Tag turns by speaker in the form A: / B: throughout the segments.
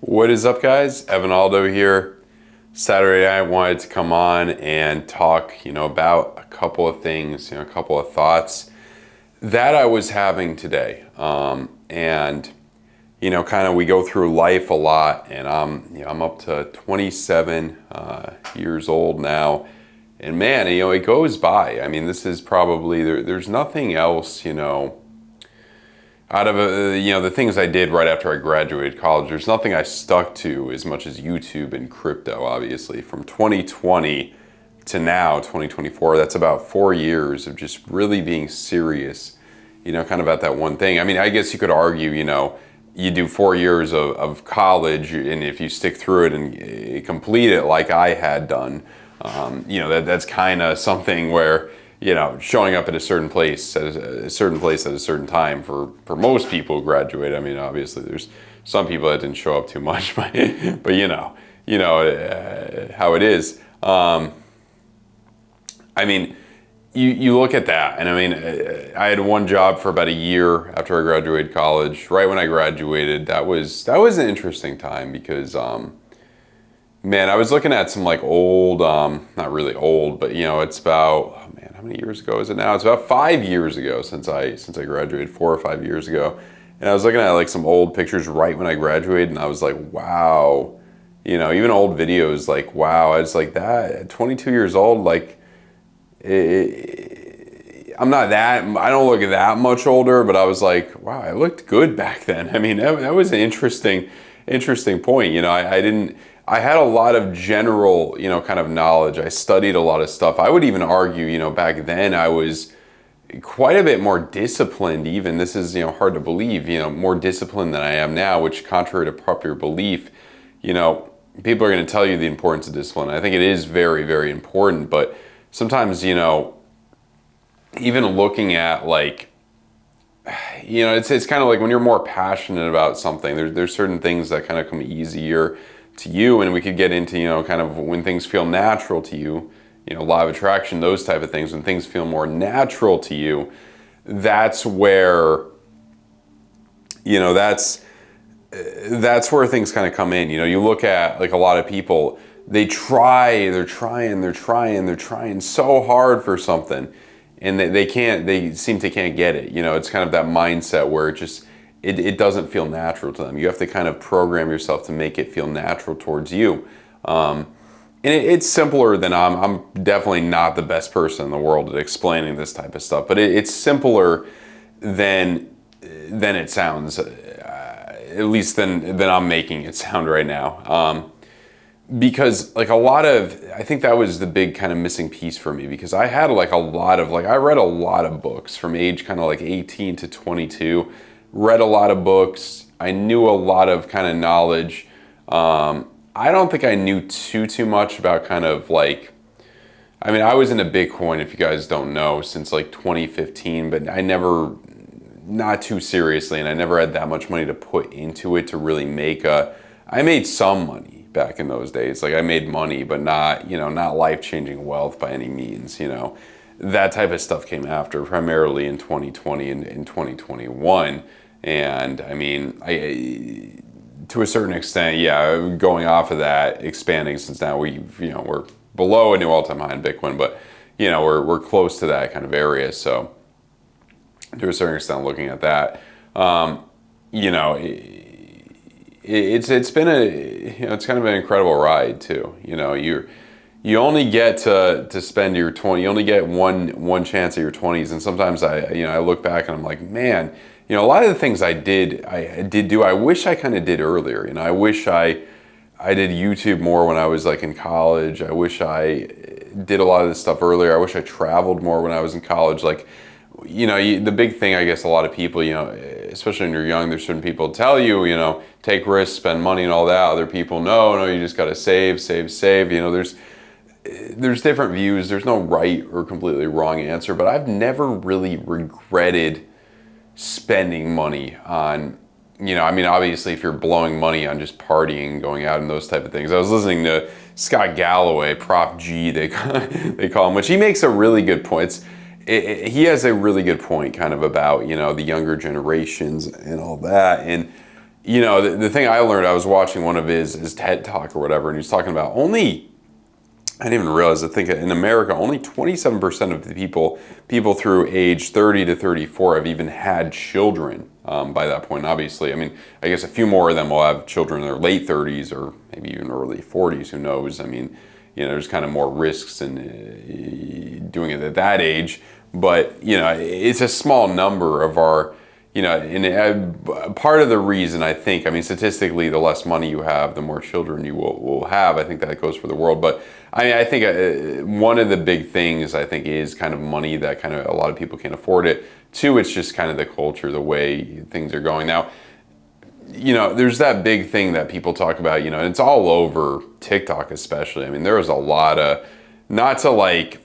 A: What is up, guys? Evan Aldo here. Saturday night, wanted to come on and talk, about a couple of things, a couple of thoughts that I was having today. Kind of we go through life a lot, and I'm up to 27 years old now, and man, it goes by. I mean, this is probably there's nothing else, out of the things I did right after I graduated college, there's nothing I stuck to as much as YouTube and crypto. Obviously, from 2020 to now 2024, that's about 4 years of just really being serious, kind of at that one thing. I mean, I guess you could argue, you do 4 years of college, and if you stick through it and complete it like I had done, that's kind of something where, showing up at a certain place at a certain time for most people who graduate. I mean, obviously there's some people that didn't show up too much, but how it is. I mean, you look at that, and I mean, I had one job for about a year after I graduated college. Right when I graduated, that was an interesting time because, man, I was looking at some like old, not really old, but it's about, oh man, how many years ago is it now? It's about 5 years ago since I graduated, 4 or 5 years ago. And I was looking at like some old pictures right when I graduated, and I was like, wow, even old videos, like, wow, I was like that at 22 years old, like, I don't look that much older, but I was like, wow, I looked good back then. I mean, that was an interesting point. I had a lot of general, kind of knowledge. I studied a lot of stuff. I would even argue, back then I was quite a bit more disciplined even. This is, hard to believe, more disciplined than I am now, which contrary to popular belief, people are going to tell you the importance of discipline. I think it is very, very important, but sometimes, even looking at like, it's kind of like when you're more passionate about something, there's certain things that kind of come easier to you, and we could get into, kind of when things feel natural to you, law of attraction, those type of things. When things feel more natural to you, that's where, that's where things kind of come in. You look at like a lot of people, they're trying so hard for something, and they seem to can't get it. It's kind of that mindset where it doesn't feel natural to them. You have to kind of program yourself to make it feel natural towards you. And it's simpler than I'm definitely not the best person in the world at explaining this type of stuff, but it's simpler than it sounds, at least than I'm making it sound right now. Because like I think that was the big kind of missing piece for me, because I had like I read a lot of books from age kind of like 18 to 22, read a lot of books. I knew a lot of kind of knowledge. I don't think I knew too much about kind of like, I mean, I was into Bitcoin, if you guys don't know, since like 2015, but not too seriously, and I never had that much money to put into it to really I made some money back in those days. Like I made money, but not life-changing wealth by any means, That type of stuff came after, primarily in 2020 and in 2021. And I mean, to a certain extent, yeah, going off of that, expanding, since now we're below a new all-time high in Bitcoin, but we're close to that kind of area. So to a certain extent, looking at that, it's been it's kind of an incredible ride too. You only get to spend your 20. You only get one chance at your 20s, and sometimes I look back and I'm like, man, a lot of the things I did do, I wish I kind of did earlier. I wish I did YouTube more when I was like in college. I wish I did a lot of this stuff earlier. I wish I traveled more when I was in college. Like, the big thing, I guess a lot of people, especially when you're young, there's certain people tell you, take risks, spend money and all that. Other people, no, you just got to save. There's different views. There's no right or completely wrong answer, but I've never really regretted spending money on, I mean, obviously if you're blowing money on just partying, going out and those type of things. I was listening to Scott Galloway, Prof G, they call him, which he makes a really good point. He has a really good point kind of about, the younger generations and all that. And the thing I learned, I was watching one of his TED Talk or whatever, and he was talking about only, I didn't even realize, I think in America, only 27% of the people through age 30 to 34 have even had children by that point. Obviously, I mean, I guess a few more of them will have children in their late 30s or maybe even early 40s, who knows? I mean, there's kind of more risks in doing it at that age, but, it's a small number of our, and part of the reason I think, I mean, statistically, the less money you have, the more children you will have. I think that goes for the world. But I think one of the big things I think is kind of money, that kind of a lot of people can't afford it. Two, it's just kind of the culture, the way things are going now. There's that big thing that people talk about, and it's all over TikTok especially. I mean, there is a lot of, not to like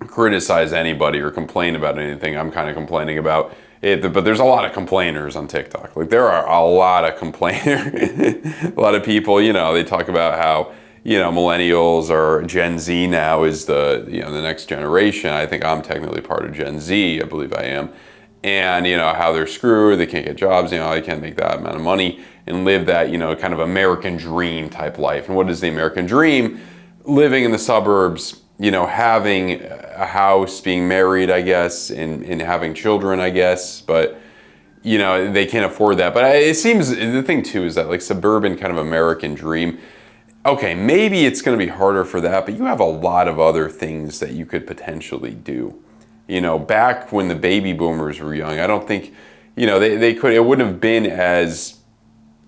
A: criticize anybody or complain about anything, I'm kind of complaining about it, but there's a lot of complainers on TikTok. Like, there are a lot of complainers, a lot of people, they talk about how, millennials or Gen Z now is the next generation. I think I'm technically part of Gen Z, I believe I am. And, how they're screwed, they can't get jobs, they can't make that amount of money and live that, kind of American dream type life. And what is the American dream? Living in the suburbs, having a house, being married, I guess, and having children, I guess, but, they can't afford that. But it seems, the thing too is that like suburban kind of American dream, okay, maybe it's going to be harder for that, but you have a lot of other things that you could potentially do. Back when the baby boomers were young, I don't think, they could, it wouldn't have been as,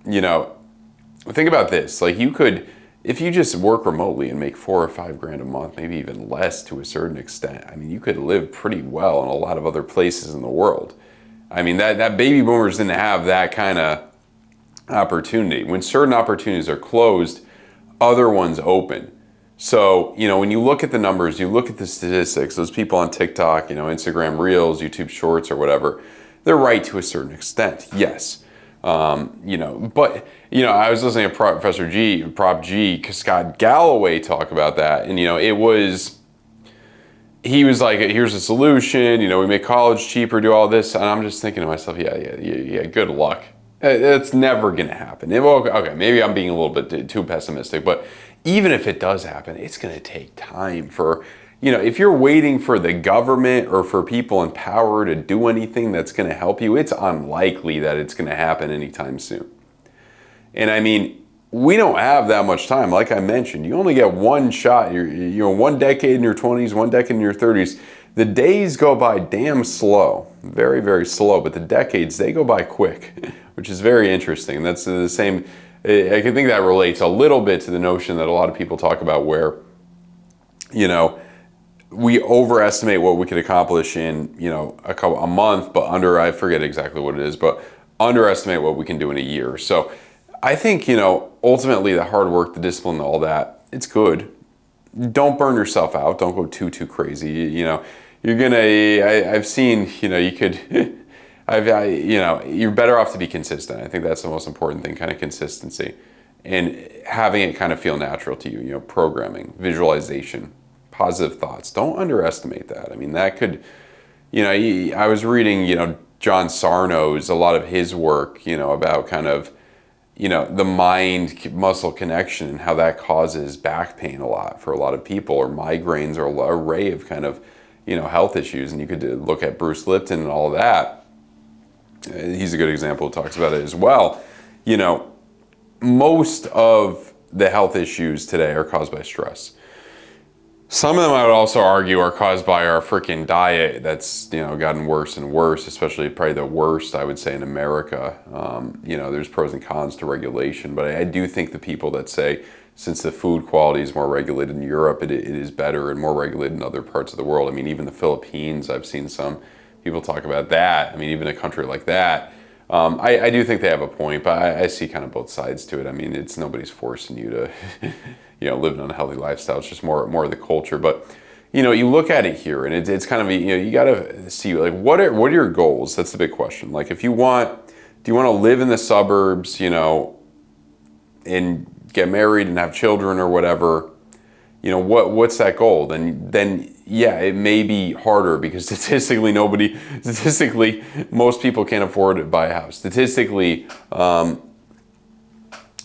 A: think about this, like you could, if you just work remotely and make $4 or $5 grand a month, maybe even less to a certain extent, I mean, you could live pretty well in a lot of other places in the world. I mean, that baby boomers didn't have that kind of opportunity. When certain opportunities are closed, other ones open. So, when you look at the numbers, you look at the statistics, those people on TikTok, Instagram Reels, YouTube Shorts or whatever, they're right to a certain extent, yes. But, I was listening to Professor G, Prop G, Scott Galloway talk about that. And, he was like, here's a solution, we make college cheaper, do all this. And I'm just thinking to myself, yeah, good luck. It's never going to happen. Okay, maybe I'm being a little bit too pessimistic, but even if it does happen, it's going to take time for, if you're waiting for the government or for people in power to do anything that's going to help you, it's unlikely that it's going to happen anytime soon. And I mean, we don't have that much time. Like I mentioned, you only get one shot. You're 1 decade in your 20s, 1 decade in your 30s. The days go by damn slow, very, very slow, but the decades, they go by quick, which is very interesting. That's the same, I can think that relates a little bit to the notion that a lot of people talk about where, we overestimate what we could accomplish in, a month, but I forget exactly what it is, but underestimate what we can do in a year. So I think, ultimately the hard work, the discipline, all that, it's good. Don't burn yourself out. Don't go too crazy. You're gonna, I've seen, you could, you're better off to be consistent. I think that's the most important thing, kind of consistency and having it kind of feel natural to you, programming, visualization, positive thoughts. Don't underestimate that. I mean, that could, I was reading, John Sarno's, a lot of his work, about kind of, the mind muscle connection and how that causes back pain a lot for a lot of people, or migraines, or an array of kind of, health issues. And you could look at Bruce Lipton and all of that. He's a good example who talks about it as well. Most of the health issues today are caused by stress. Some of them I would also argue are caused by our freaking diet that's, gotten worse and worse, especially probably the worst, I would say, in America. There's pros and cons to regulation, but I do think the people that say, since the food quality is more regulated in Europe, it is better and more regulated in other parts of the world. I mean, even the Philippines, I've seen some people talk about that. I mean, even a country like that. I do think they have a point, but I see kind of both sides to it. I mean, nobody's forcing you to, live an unhealthy lifestyle. It's just more of the culture. But, you look at it here, and it's kind of, you got to see, like, what are your goals? That's the big question. Like, do you want to live in the suburbs, and get married and have children or whatever, what's that goal? Then yeah, it may be harder because statistically, most people can't afford to buy a house. Statistically,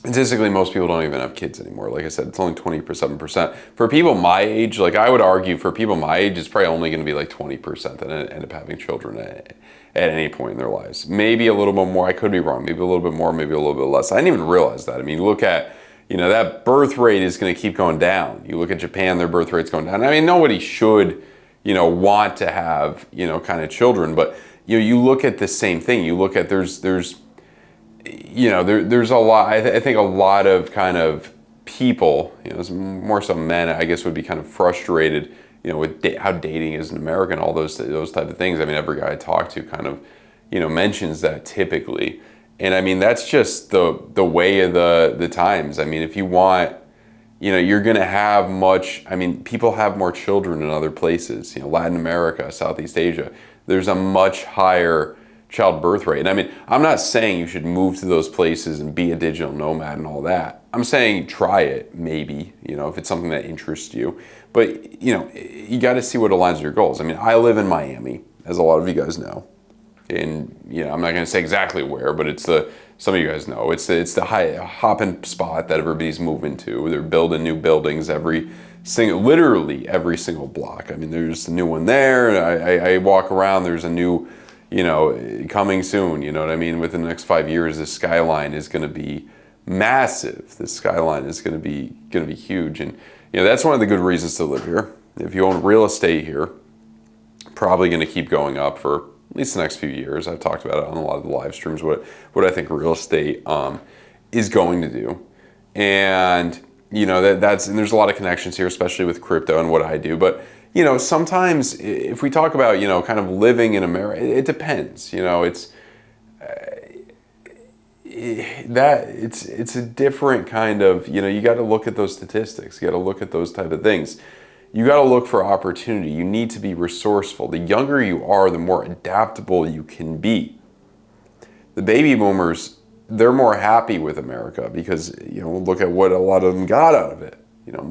A: most people don't even have kids anymore. Like I said, it's only 27%. For people my age, like I would argue for people my age, it's probably only going to be like 20% that end up having children at any point in their lives. Maybe a little bit more. I could be wrong. Maybe a little bit more, maybe a little bit less. I didn't even realize that. I mean, look at, that birth rate is going to keep going down. You look at Japan, their birth rate's going down. I mean, nobody should, want to have, kind of children. But, you look at the same thing. You look at there's there's a lot. I think a lot of kind of people, more so men, I guess, would be kind of frustrated, with how dating is in America and all those type of things. I mean, every guy I talk to kind of, mentions that typically, and I mean that's just the way of the times. I mean, if you want, you're gonna have much. I mean, people have more children in other places. Latin America, Southeast Asia. There's a much higher child birth rate. And I mean, I'm not saying you should move to those places and be a digital nomad and all that. I'm saying try it, maybe, if it's something that interests you. But, you got to see what aligns with your goals. I mean, I live in Miami, as a lot of you guys know. And, I'm not going to say exactly where, but some of you guys know, it's the hopping spot that everybody's moving to. They're building new buildings literally every single block. I mean, there's a new one there. I walk around, there's a new, coming soon, you know what I mean? Within the next 5 years, the skyline is going to be massive. The skyline is going to be huge. And, that's one of the good reasons to live here. If you own real estate here, probably going to keep going up for at least the next few years. I've talked about it on a lot of the live streams, what I think real estate is going to do. And, and there's a lot of connections here, especially with crypto and what I do. But, sometimes if we talk about, kind of living in America, it depends. It's a different kind of, you got to look at those statistics. You got to look at those type of things. You got to look for opportunity. You need to be resourceful. The younger you are, the more adaptable you can be. The baby boomers, they're more happy with America because, look at what a lot of them got out of it. A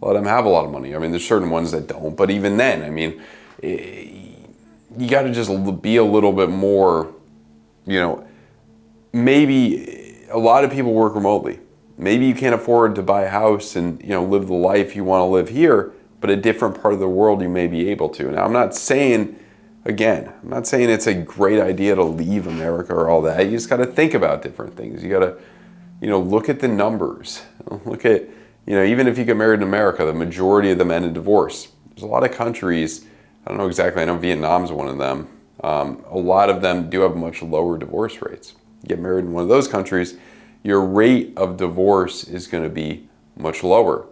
A: lot of them have a lot of money. I mean, there's certain ones that don't, but even then, I mean, you got to just be a little bit more, maybe a lot of people work remotely. Maybe you can't afford to buy a house and, live the life you want to live here, but a different part of the world you may be able to. Now, I'm not saying it's a great idea to leave America or all that. You just got to think about different things. You got to, look at the numbers. Look at, even if you get married in America, the majority of them end in divorce. There's a lot of countries, I don't know exactly, I know Vietnam's one of them. A lot of them do have much lower divorce rates. You get married in one of those countries, your rate of divorce is going to be much lower.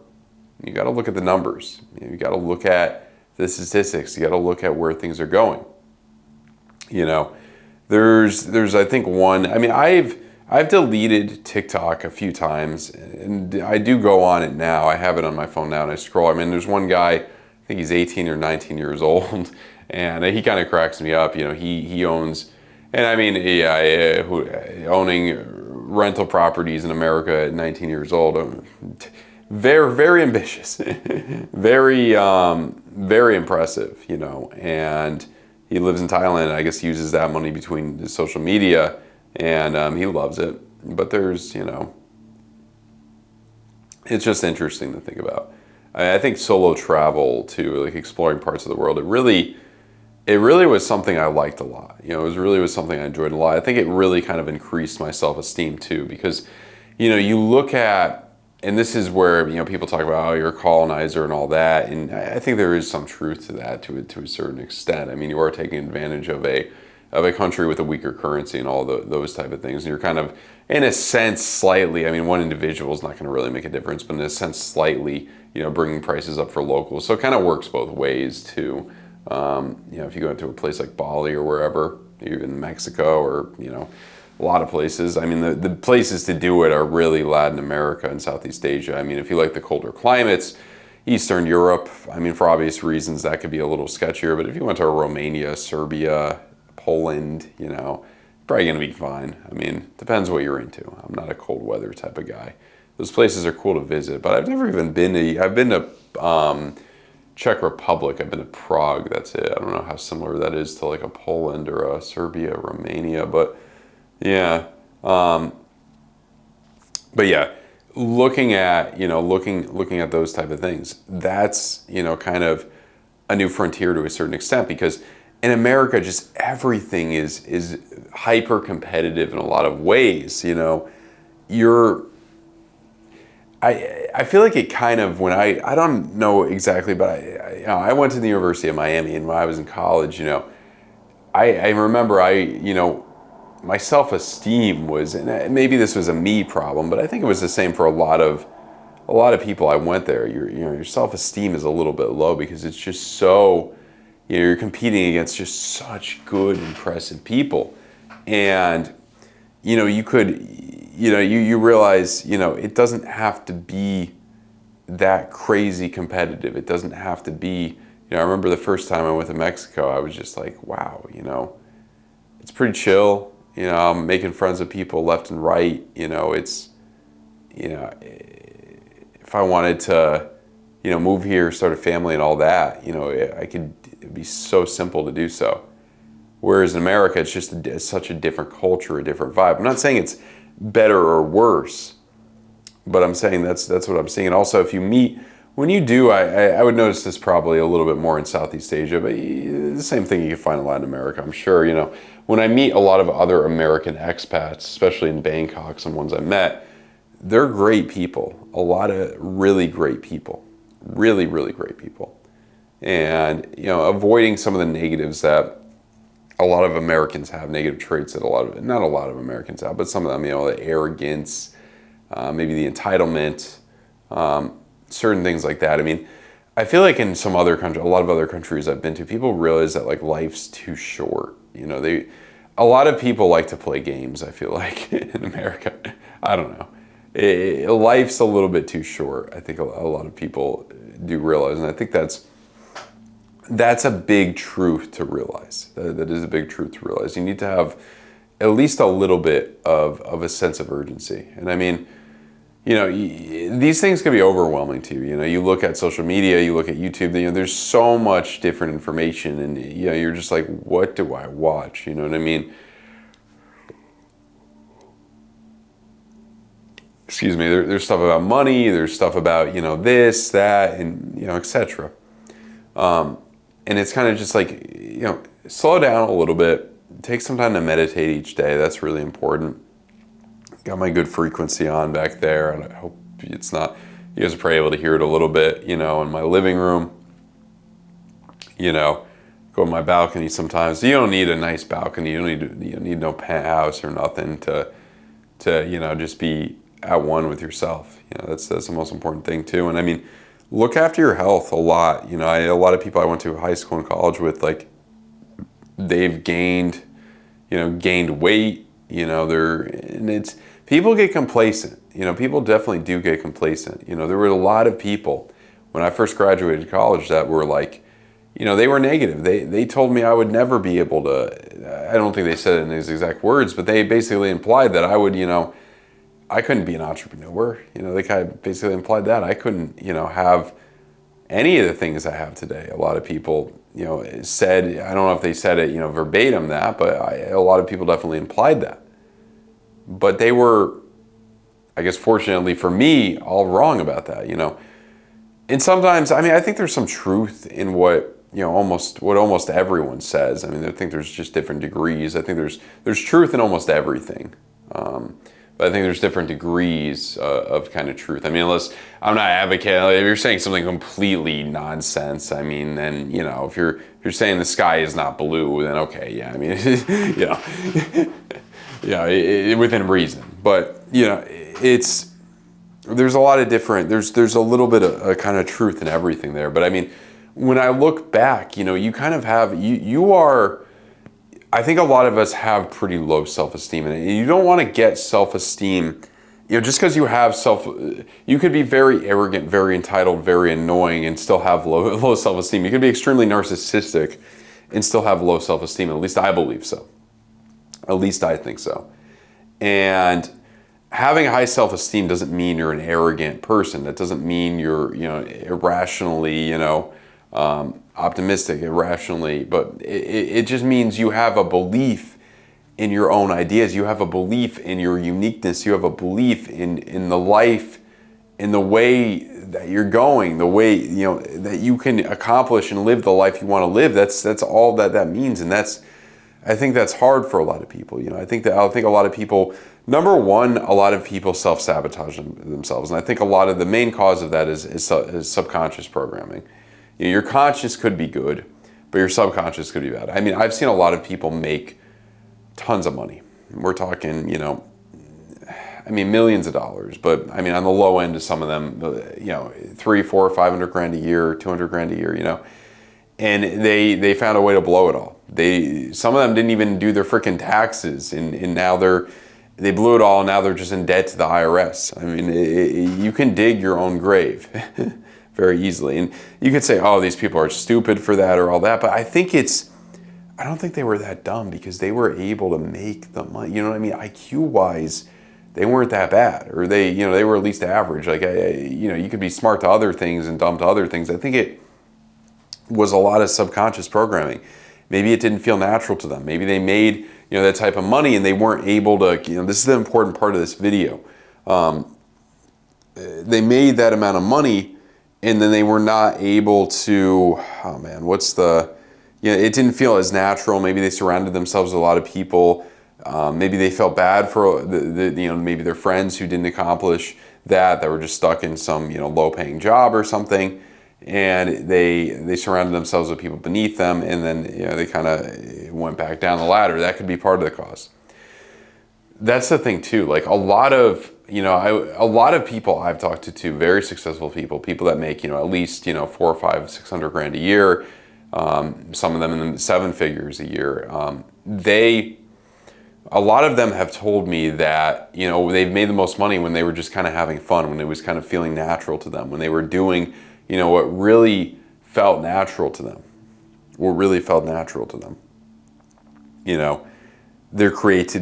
A: You got to look at the numbers. You got to look at the statistics. You got to look at where things are going. There's I think one. I mean, I've deleted TikTok a few times, and I do go on it now. I have it on my phone now, and I scroll. I mean, there's one guy, I think he's 18 or 19 years old, and he kind of cracks me up. He owns, and I mean, owning rental properties in America at 19 years old, very, very ambitious, very, very impressive, and he lives in Thailand. I guess he uses that money between his social media, and he loves it. But there's, it's just interesting to think about. I think solo travel to like exploring parts of the world, it really was something I liked a lot. It was something I enjoyed a lot. I think it really kind of increased my self-esteem too, because, you look at, and this is where, people talk about, oh, you're a colonizer and all that. And I think there is some truth to that to a certain extent. I mean, you are taking advantage of a country with a weaker currency and all those type of things. And you're kind of, in a sense, slightly, I mean, one individual is not going to really make a difference, but in a sense, slightly, bringing prices up for locals. So it kind of works both ways too. If you go to a place like Bali or wherever, even Mexico or, a lot of places. I mean, the places to do it are really Latin America and Southeast Asia. I mean, if you like the colder climates, Eastern Europe, I mean, for obvious reasons, that could be a little sketchier. But if you went to Romania, Serbia, Poland, probably going to be fine. I mean, depends what you're into. I'm not a cold weather type of guy. those places are cool to visit. But I've never even been to. I've been to Czech Republic. I've been to Prague. That's it. I don't know how similar that is to like a Poland or a Serbia, Romania, but yeah. But yeah, looking at looking at those type of things, that's kind of a new frontier to a certain extent, because in America, just everything is hyper competitive in a lot of ways. You're I feel like it kind of, when I don't know exactly, but I went to the University of Miami, and when I was in college, I remember my self-esteem was, and maybe this was a me problem, but I think it was the same for a lot of people. I went there. Your self-esteem is a little bit low because it's just so, you're competing against just such good, impressive people, and you could, you realize, it doesn't have to be that crazy competitive. It doesn't have to be, I remember the first time I went to Mexico, I was just like, wow, it's pretty chill. I'm making friends with people left and right. It's, if I wanted to, move here, start a family and all that, it'd be so simple to do so. Whereas in America, it's just such a different culture, a different vibe. I'm not saying it's better or worse, but I'm saying that's what I'm seeing. And also, when you do, I would notice this probably a little bit more in Southeast Asia, but the same thing you can find in Latin America, I'm sure. When I meet a lot of other American expats, especially in Bangkok, some ones I met, they're great people. A lot of really great people, really, really great people. And, avoiding some of the negatives that a lot of Americans have, negative traits that not a lot of Americans have, but some of them, the arrogance, maybe the entitlement, certain things like that. I mean, I feel like in some other countries, a lot of other countries I've been to, people realize that like life's too short. A lot of people like to play games, I feel like, in America. I don't know. Life's a little bit too short. I think a lot of people do realize, and I think that's a big truth to realize. That is a big truth to realize. You need to have at least a little bit of a sense of urgency. And I mean, these things can be overwhelming to you. You look at social media, you look at YouTube, there's so much different information, and you're just like, what do I watch? You know what I mean? Excuse me, there's stuff about money, there's stuff about, this, that, and, etc. And it's kind of just like, slow down a little bit, take some time to meditate each day. That's really important. Got my good frequency on back there, and I hope it's not, you guys are probably able to hear it a little bit, in my living room, go to my balcony sometimes. You don't need a nice balcony. You don't need no penthouse or nothing to just be at one with yourself. That's the most important thing too. And I mean, look after your health a lot. A lot of people I went to high school and college with, like, they've gained weight, people get complacent. People definitely do get complacent. There were a lot of people when I first graduated college that were like, they were negative. They told me I would never be able to, I don't think they said it in these exact words, but they basically implied that I would, I couldn't be an entrepreneur. They kind of basically implied that I couldn't, have any of the things I have today. A lot of people, said, I don't know if they said it, verbatim that, but a lot of people definitely implied that. But they were, I guess fortunately for me, all wrong about that, And sometimes, I mean, I think there's some truth in what, almost everyone says. I mean, I think there's just different degrees. I think there's truth in almost everything. But I think there's different degrees of kind of truth. I mean, unless I'm not advocating, like, if you're saying something completely nonsense, I mean, then, if you're saying the sky is not blue, then okay, yeah, I mean, within reason. But, there's a lot of different, there's a little bit of a kind of truth in everything there. But I mean, when I look back, you kind of have, you are, I think a lot of us have pretty low self-esteem, and you don't want to get self-esteem, just because you have you could be very arrogant, very entitled, very annoying, and still have low self-esteem. You could be extremely narcissistic and still have low self-esteem. At least I believe so. At least I think so. And having high self-esteem doesn't mean you're an arrogant person. That doesn't mean you're, irrationally, optimistic, irrationally, but it just means you have a belief in your own ideas. You have a belief in your uniqueness. You have a belief in the life, in the way that you're going, the way, that you can accomplish and live the life you want to live. That's all that means. And I think that's hard for a lot of people. I think a lot of people, number one, a lot of people self-sabotage themselves. And I think a lot of the main cause of that is subconscious programming. Your conscious could be good, but your subconscious could be bad. I mean, I've seen a lot of people make tons of money. We're talking, millions of dollars, but I mean, on the low end of some of them, 300, 400, 500 grand a year, 200 grand a year, and they found a way to blow it all. Some of them didn't even do their freaking taxes, and now they blew it all, and now they're just in debt to the IRS. I mean, you can dig your own grave very easily. And you could say, oh, these people are stupid for that or all that, but I don't think they were that dumb, because they were able to make the money. You know what I mean? IQ-wise, they weren't that bad, or they were at least average. Like, you could be smart to other things and dumb to other things. I think it was a lot of subconscious programming. Maybe it didn't feel natural to them. Maybe they made, that type of money, and they weren't able to, this is the important part of this video. They made that amount of money, and then they were not able to, it didn't feel as natural. Maybe they surrounded themselves with a lot of people. Maybe they felt bad for maybe their friends who didn't accomplish that were just stuck in some, low-paying job or something, and they surrounded themselves with people beneath them, and then they kind of went back down the ladder. That could be part of the cause. That's the thing too. Like, a lot of people I've talked to, very successful people that make at least 400 or 500, 600 grand a year. Some of them in the 7 figures a year. A lot of them have told me that, they've made the most money when they were just kind of having fun, when it was kind of feeling natural to them, when they were doing, what really felt natural to them. They're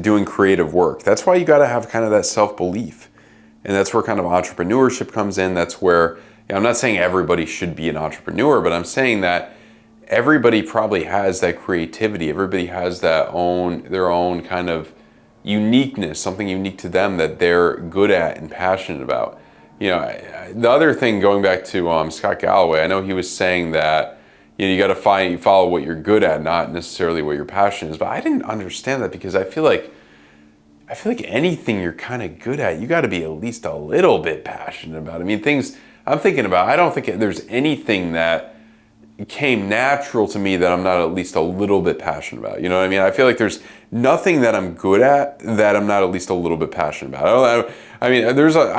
A: doing creative work. That's why you got to have kind of that self-belief. And that's where kind of entrepreneurship comes in. That's where, I'm not saying everybody should be an entrepreneur, but I'm saying that everybody probably has that creativity. Everybody has their own kind of uniqueness, something unique to them that they're good at and passionate about. The other thing, going back to Scott Galloway, I know he was saying that you got to follow what you're good at, not necessarily what your passion is. But I didn't understand that, because I feel like anything you're kind of good at, you got to be at least a little bit passionate about. I mean, things I'm thinking about, I don't think there's anything that came natural to me that I'm not at least a little bit passionate about. You know what I mean? I feel like there's nothing that I'm good at that I'm not at least a little bit passionate about. I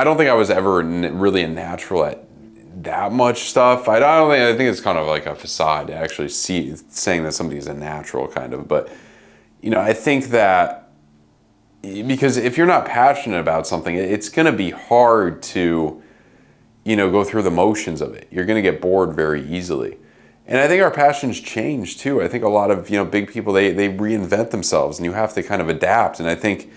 A: don't think I was ever really a natural at that much stuff. I think it's kind of like a facade to actually saying that somebody's a natural, kind of. But I think that, because if you're not passionate about something, it's going to be hard to go through the motions of it. You're going to get bored very easily. And I think our passions change too. I think a lot of big people, they reinvent themselves, and you have to kind of adapt. And I think,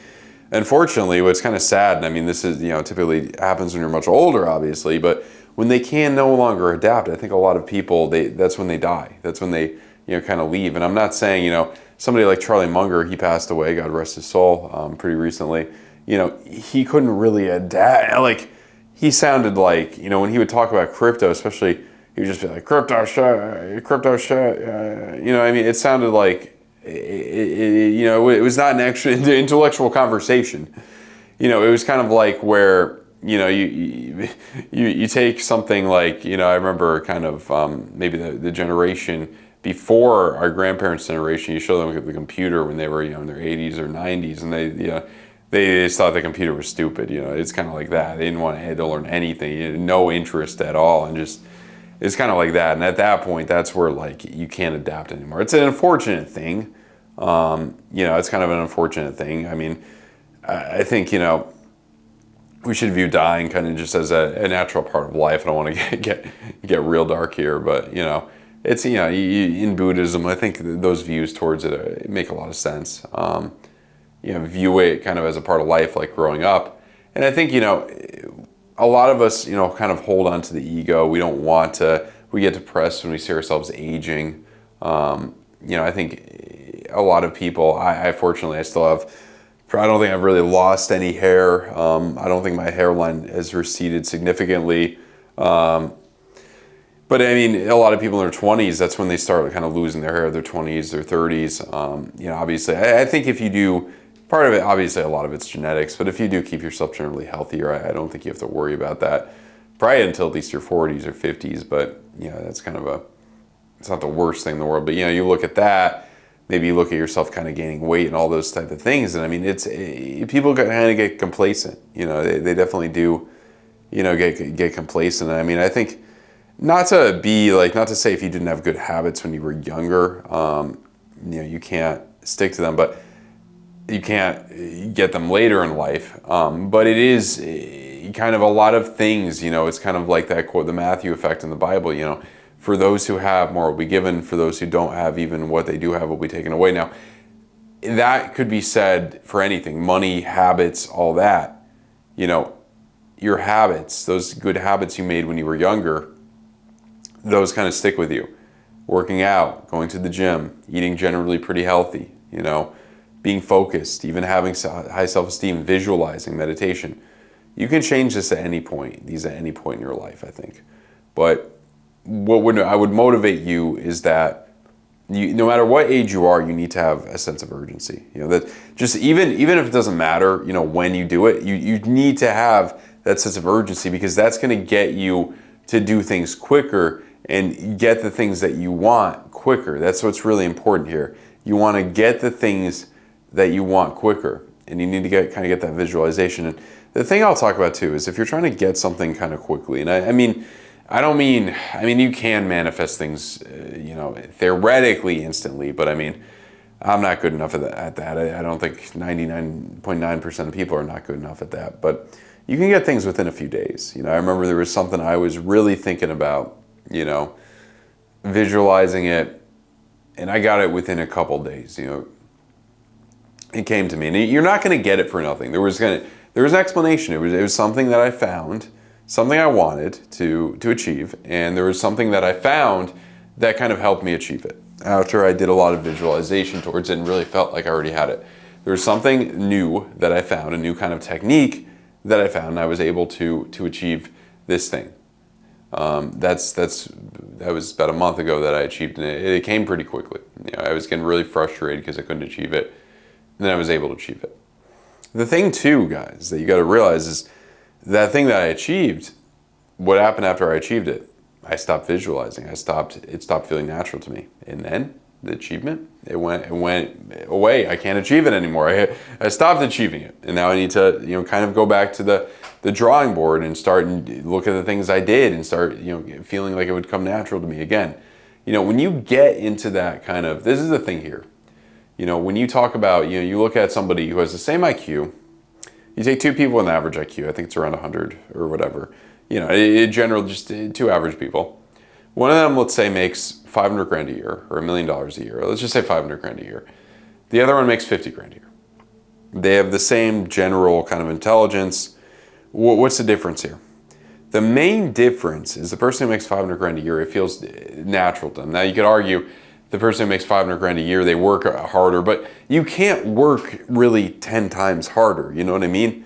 A: unfortunately, what's kind of sad, and I mean, this is typically happens when you're much older, obviously, but when they can no longer adapt, I think a lot of people, that's when they die. That's when they kind of leave. And I'm not saying somebody like Charlie Munger, he passed away, God rest his soul, pretty recently. He couldn't really adapt. Like, he sounded like when he would talk about crypto, especially. He would just be like, crypto shit. I mean, it sounded like, it was not an actual intellectual conversation. It was kind of like where, you take something like, I remember kind of maybe the generation before our grandparents' generation, you show them the computer when they were in their 80s or 90s, and they just thought the computer was stupid. It's kind of like that. They didn't want to learn anything, no interest at all, and just. It's kind of like that, and at that point, that's where you can't adapt anymore. It's an unfortunate thing. It's kind of an unfortunate thing. I mean, I think we should view dying kind of just as a natural part of life. I don't want to get real dark here, but it's in Buddhism, I think those views towards it make a lot of sense. View it kind of as a part of life, like growing up, And I think, a lot of us, kind of hold on to the ego. We don't want to, we get depressed when we see ourselves aging. I think a lot of people, I fortunately, I still have, I don't think I've really lost any hair. I don't think my hairline has receded significantly. But I mean, a lot of people in their 20s, that's when they start kind of losing their hair, their 20s, their 30s. Obviously, I think if you do, part of it, obviously a lot of it's genetics, but if you do keep yourself generally healthier, I don't think you have to worry about that. Probably until at least your 40s or 50s, but that's kind of it's not the worst thing in the world. But you look at that, maybe you look at yourself kind of gaining weight and all those type of things, and I mean, people kind of get complacent. They definitely do, get complacent. And I mean, I think, not to say if you didn't have good habits when you were younger, you can't stick to them, but you can't get them later in life. But it is kind of a lot of things, it's kind of like that quote, the Matthew effect in the Bible, for those who have, more will be given. For those who don't have, even what they do have will be taken away. Now, that could be said for anything, money, habits, all that. Your habits, those good habits you made when you were younger, those kind of stick with you. Working out, going to the gym, eating generally pretty healthy, being focused, even having high self-esteem, visualizing, meditation. You can change this at any point, at any point in your life, I think. But what I would motivate you is that no matter what age you are, you need to have a sense of urgency. That just even if it doesn't matter, when you do it, you need to have that sense of urgency, because that's going to get you to do things quicker and get the things that you want quicker. That's what's really important here. You want to get the things that you want quicker, and you need to get that visualization. And the thing I'll talk about too is if you're trying to get something kind of quickly, and I mean you can manifest things, theoretically instantly, but I mean, I'm not good enough at that. I don't think 99.9% of people are not good enough at that, but you can get things within a few days. I remember there was something I was really thinking about, visualizing it, and I got it within a couple days. It came to me, and you're not going to get it for nothing. There was an explanation. It was something that I found, something I wanted to achieve, and there was something that I found that kind of helped me achieve it. After I did a lot of visualization towards it and really felt like I already had it. There was something new that I found, a new kind of technique that I found, and I was able to achieve this thing. That was about a month ago that I achieved it. It came pretty quickly. I was getting really frustrated because I couldn't achieve it, and then I was able to achieve it. The thing too, guys, that you got to realize is that thing that I achieved, what happened after I achieved it? I stopped visualizing. It stopped feeling natural to me. And then the achievement, it went away. I can't achieve it anymore. I stopped achieving it. And now I need to, kind of go back to the drawing board and start and look at the things I did and start, feeling like it would come natural to me again. When you get into that kind of, this is the thing here. When you talk about, you look at somebody who has the same IQ, you take two people with an average IQ, I think it's around 100 or whatever, in general, just two average people. One of them, let's say, makes 500 grand a year or $1 million a year. Let's just say 500 grand a year. The other one makes 50 grand a year. They have the same general kind of intelligence. What's the difference here? The main difference is the person who makes 500 grand a year, it feels natural to them. Now you could argue the person who makes 500 grand a year, they work harder, but you can't work really 10 times harder. You know what I mean?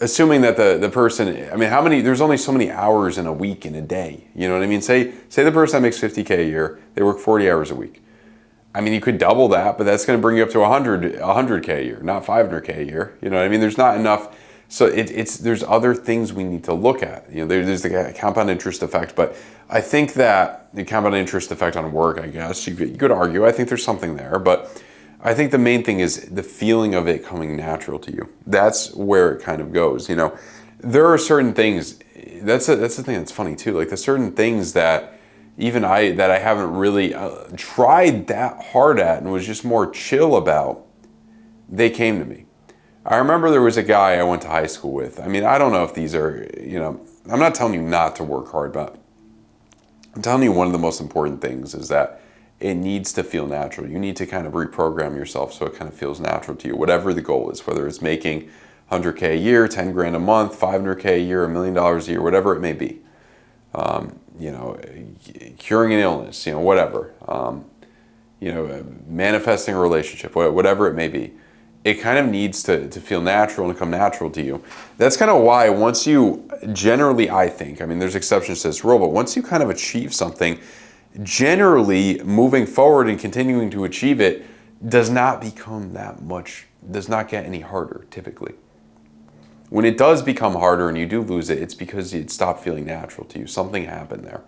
A: Assuming that the person, there's only so many hours in a week, in a day. You know what I mean? Say the person that makes 50K a year, they work 40 hours a week. You could double that, but that's going to bring you up to 100K a year, not 500K a year. You know what I mean? There's not enough. So there's other things we need to look at. There's the compound interest effect, but I think that the compound interest effect on work, I guess, you could argue, I think there's something there, but I think the main thing is the feeling of it coming natural to you. That's where it kind of goes. There are certain things, that's the thing that's funny too, like the certain things that even I haven't really tried that hard at and was just more chill about, they came to me. I remember there was a guy I went to high school with. I don't know if these are, I'm not telling you not to work hard, but I'm telling you one of the most important things is that it needs to feel natural. You need to kind of reprogram yourself so it kind of feels natural to you, whatever the goal is, whether it's making 100K a year, 10 grand a month, 500K a year, $1 million a year, whatever it may be. You know, curing an illness, you know, whatever. You know, manifesting a relationship, whatever it may be. It kind of needs to feel natural and come natural to you. That's kind of why once you generally, I think, I mean, there's exceptions to this rule, but once you kind of achieve something, generally moving forward and continuing to achieve it does not become that much, does not get any harder typically. When it does become harder and you do lose it, it's because it stopped feeling natural to you. Something happened there.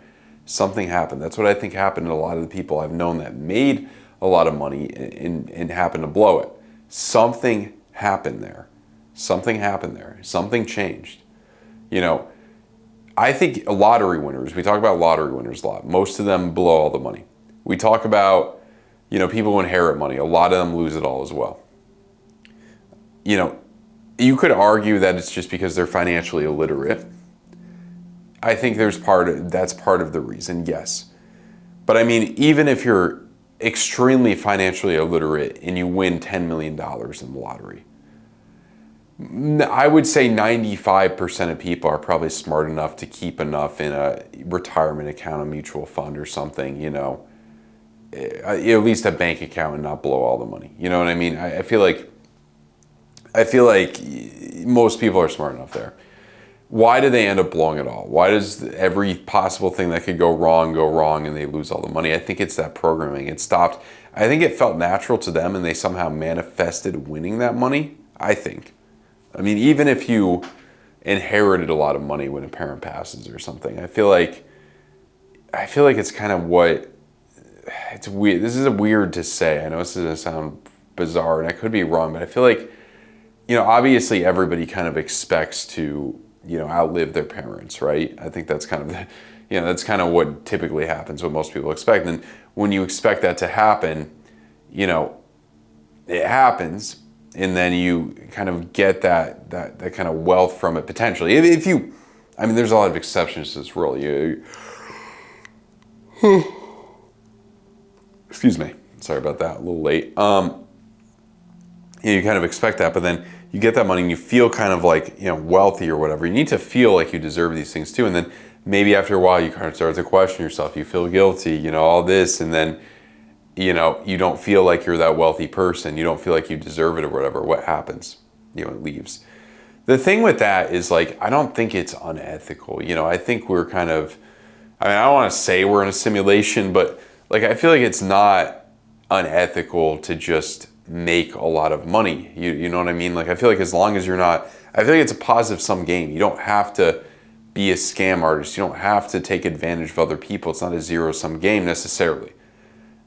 A: Something happened. That's what I think happened to a lot of the people I've known that made a lot of money and happened to blow it. Something happened there. Something happened there. Something changed. You know, I think lottery winners, we talk about lottery winners a lot. Most of them blow all the money. We talk about, you know, people who inherit money. A lot of them lose it all as well. You know, you could argue that it's just because they're financially illiterate. I think that's part of the reason, yes. But I mean, even if you're extremely financially illiterate and you win $10 million in the lottery, I would say 95% of people are probably smart enough to keep enough in a retirement account, a mutual fund or something, you know, at least a bank account and not blow all the money. You know what I mean? I feel like most people are smart enough there. Why do they end up blowing it all? Why does every possible thing that could go wrong and they lose all the money? I think it's that programming. It stopped. I think it felt natural to them and they somehow manifested winning that money, I think. I mean, even if you inherited a lot of money when a parent passes or something, I feel like it's kind of what, it's weird. This is weird to say. I know this is going to sound bizarre and I could be wrong, but I feel like, you know, obviously everybody kind of expects to, you know, outlive their parents, right? I think that's kind of the, you know, that's kind of what typically happens, what most people expect. And when you expect that to happen, you know, it happens, and then you kind of get that kind of wealth from it potentially. If you, I mean, there's a lot of exceptions to this rule. Excuse me, sorry about that, a little late. You kind of expect that, but then you get that money and you feel kind of like, you know, wealthy or whatever. You need to feel like you deserve these things too. And then maybe after a while you kind of start to question yourself. You feel guilty, you know, all this, and then, you know, you don't feel like you're that wealthy person. You don't feel like you deserve it or whatever. What happens? You know, it leaves. The thing with that is, like, I don't think it's unethical. You know, I think we're kind of, I mean, I don't want to say we're in a simulation, but like, I feel like it's not unethical to just make a lot of money. You know what I mean? Like, I feel like as long as you're not, I feel like it's a positive sum game. You don't have to be a scam artist. You don't have to take advantage of other people. It's not a zero sum game necessarily.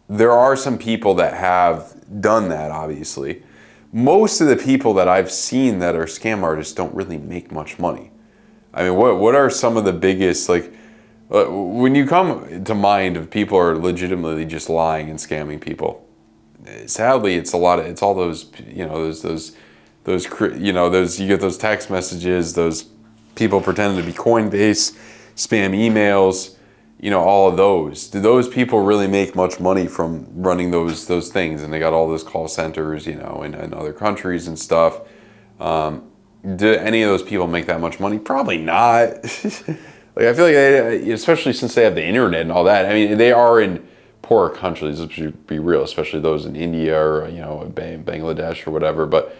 A: There are some people that have done that, obviously. Most of the people that I've seen that are scam artists don't really make much money. I mean, what are some of the biggest, like, when you come to mind of people are legitimately just lying and scamming people, sadly, it's all those, you know, you know, you get those text messages, those people pretending to be Coinbase, spam emails, you know, all of those. Do those people really make much money from running those things? And they got all those call centers, you know, in other countries and stuff. Do any of those people make that much money? Probably not. Like, I feel like especially since they have the internet and all that. I mean, they are in poorer countries, let's be real, especially those in India or, you know, Bangladesh or whatever, but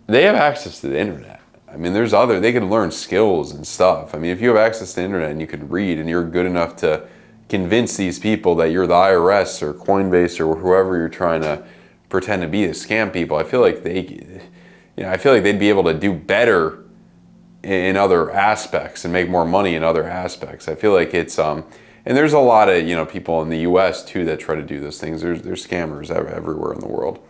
A: they have access to the internet. I mean, they can learn skills and stuff. I mean, if you have access to the internet and you can read and you're good enough to convince these people that you're the IRS or Coinbase or whoever you're trying to pretend to be to scam people, I feel like they'd be able to do better in other aspects and make more money in other aspects. I feel like it's, and there's a lot of, you know, people in the US too that try to do those things. There's scammers everywhere in the world.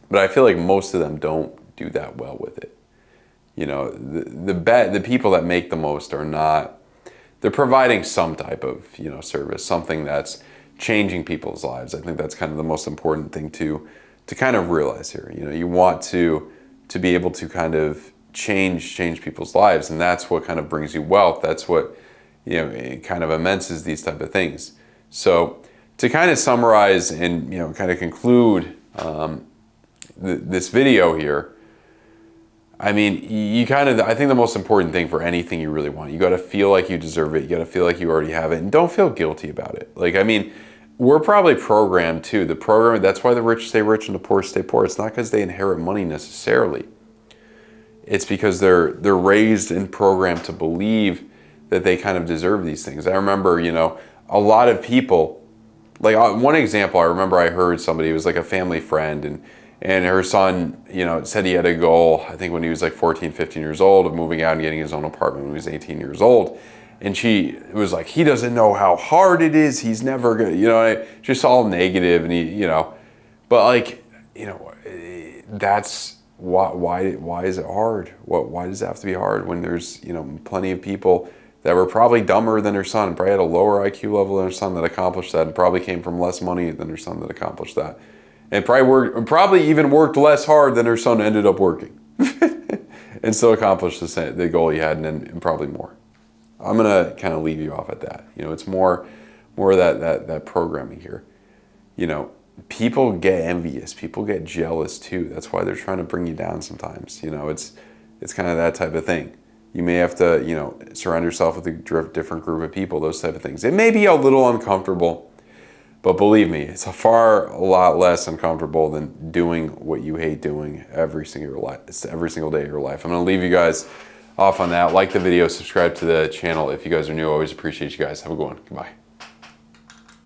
A: But I feel like most of them don't do that well with it. You know, the people that make the most are not, they're providing some type of, you know, service, something that's changing people's lives. I think that's kind of the most important thing to kind of realize here. You know, you want to be able to kind of change people's lives, and that's what kind of brings you wealth. That's what, you know, it kind of immenses these type of things. So to kind of summarize and, you know, kind of conclude this video here, I mean, you kind of, I think the most important thing for anything you really want, you got to feel like you deserve it. You got to feel like you already have it, and don't feel guilty about it. Like, I mean, we're probably programmed too. The program, that's why the rich stay rich and the poor stay poor. It's not because they inherit money necessarily. It's because they're raised and programmed to believe that they kind of deserve these things. I remember, you know, a lot of people, like one example I remember I heard somebody, it was like a family friend, and her son, you know, said he had a goal, I think when he was like 14, 15 years old, of moving out and getting his own apartment when he was 18 years old. And she was like, he doesn't know how hard it is. He's never gonna, you know, just all negative, and he, you know, but like, you know, that's why is it hard? Why does it have to be hard when there's, you know, plenty of people that were probably dumber than her son, probably had a lower IQ level than her son that accomplished that, and probably came from less money than her son that accomplished that. And probably even worked less hard than her son ended up working. And still accomplished the goal he had, and probably more. I'm gonna kind of leave you off at that. You know, it's more of that programming here. You know, people get envious, people get jealous too. That's why they're trying to bring you down sometimes. You know, it's kind of that type of thing. You may have to, you know, surround yourself with a different group of people, those type of things. It may be a little uncomfortable, but believe me, it's a lot less uncomfortable than doing what you hate doing every single day of your life. I'm gonna leave you guys off on that. Like the video, subscribe to the channel if you guys are new. I always appreciate you guys. Have a good one. Goodbye.